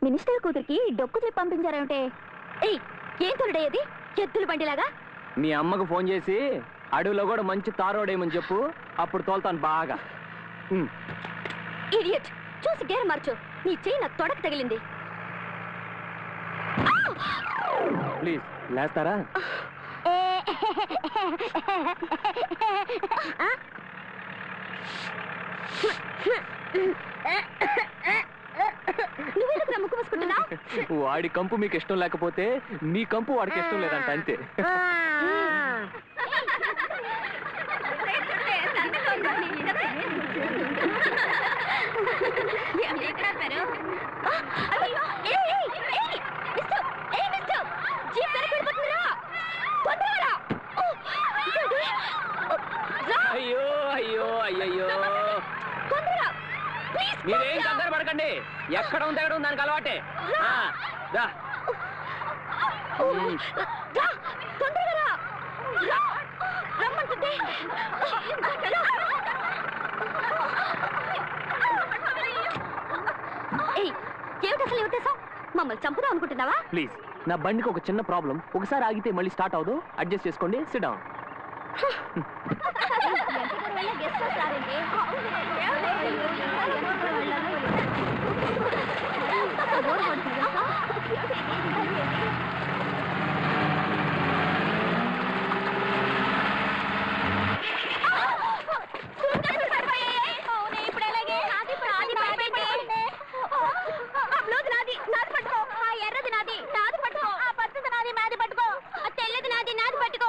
Minister కూతురికి డొక్కు చెప్పి పంపించారంటే ఏయ్ ఏం తొలడేది ఎత్తుల బండిలాగా మీ అమ్మకు ఫోన్ చేసి అడవిలో కూడా మంచి తారోడేమని చెప్పు, అప్పుడు తోలుతాను బాగా. ఇడియట్, చూసి గేర్ మార్చు. నీ చెయ్యి నా తొడకు తగిలింది. ప్లీజ్ లేస్తారా? నువ్వెందుకు ముక్కు మూసుకుంటున్నావు? వాడి కంపు మీకు ఇష్టం లేకపోతే మీ కంపు వాడికి ఇష్టం లేదంట, అంతే. అయ్యో అయ్యో అయ్యయ్యో, మీరేం కంగారు పడకండి. ఎక్కడ ఉంది దానికి అలవాటే. మమ్మల్ని చంపుదాం అనుకుంటున్నావా? ప్లీజ్, నా బండికి ఒక చిన్న ప్రాబ్లం. ఒకసారి ఆగితే మళ్ళీ స్టార్ట్ అవదు. అడ్జస్ట్ చేసుకోండి. SIT down.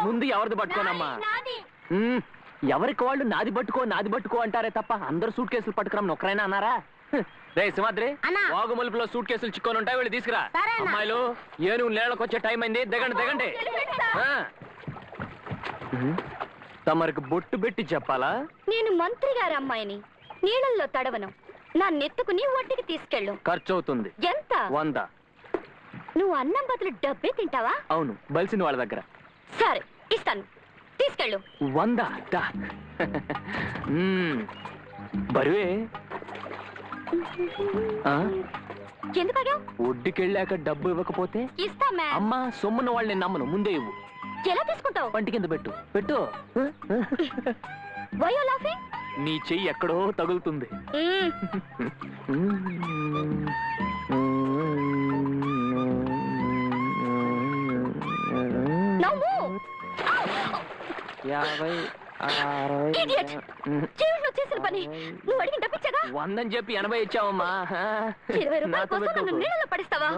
ముందు ఎవరిది పట్టుకోనమ్మా. ఎవరికి వాళ్ళు నాది పట్టుకో అంటారే తప్ప అందరు సూట్ కేసులు పట్టుకురమ్మని ఒక్కరైనా అన్నారా? రే సింహాద్రి, వాగు మలుపులో సూట్ కేసులు చిక్కొని ఉంటాయి, వెళ్ళి తీసుకురా. అమ్మాయిలు ఏనుగు నీళ్ళకి వచ్చే టైం అయింది. దిగండి. తమరికి బొట్టు పెట్టి చెప్పాలా? నేను మంత్రి గారి అమ్మాయిని, నీళ్ళల్లో తడవను. నా నెత్తుకుని ఒడ్డుకి తీసుకెళ్ళు. ఖర్చు అవుతుంది. ఎంత? 100. నువ్వు అన్నం బదులు డబ్బే తింటావా? అవును, బలిసిన వాళ్ళ దగ్గర. సరే ఇస్తాను, తీసుకెళ్ళు. 100. బరువే. ఎందుకగా? ఒడ్డుకెళ్ళాక డబ్బు ఇవ్వకపోతే ఇస్తా. అమ్మా, సొమ్మున్న వాళ్ళు నేను నమ్మను. ముందే ఇవ్వు. ఎలా తీసుకుంటావు? పంటి కింద పెట్టు. Why you laughing? నీ చెయ్యి ఎక్కడో తగులుతుంది. చేసిన పని నువ్వు అడిగిన డబ్బిచ్చాగా. 100 అని చెప్పి 80 ఇచ్చావమ్మా. 20 రూపాయల కోసం నన్ను నీళ్ళలో పడిస్తావా?